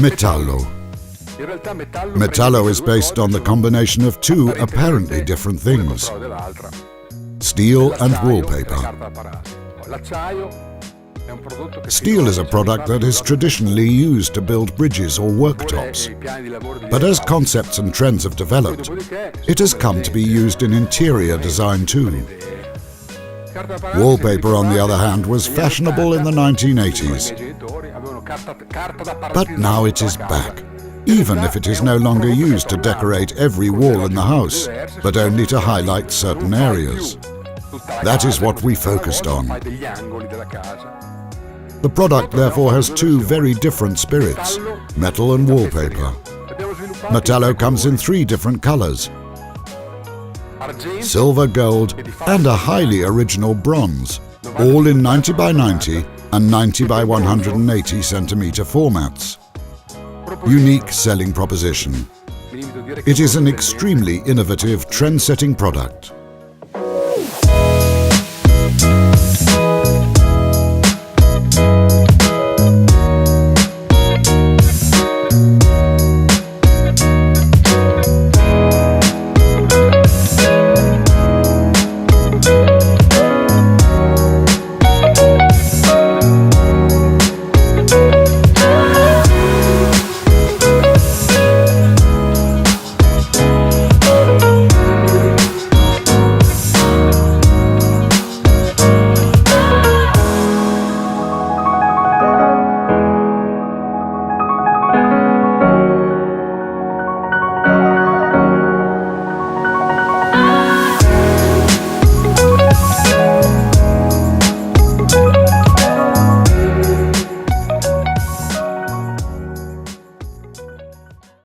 Metallo. Metallo is based on the combination of two apparently different things: steel and wallpaper. Steel is a product that is traditionally used to build bridges or worktops. But as concepts and trends have developed, it has come to be used in interior design too. Wallpaper, on the other hand, was fashionable in the 1980s. But now it is back, even if it is no longer used to decorate every wall in the house, but only to highlight certain areas. That is what we focused on. The product therefore has two very different spirits: metal and wallpaper. Metallo comes in three different colors: silver, gold, and a highly original bronze, all in 90 by 90 and 90 by 180 centimeter formats. Unique selling proposition. It is an extremely innovative, trend-setting product.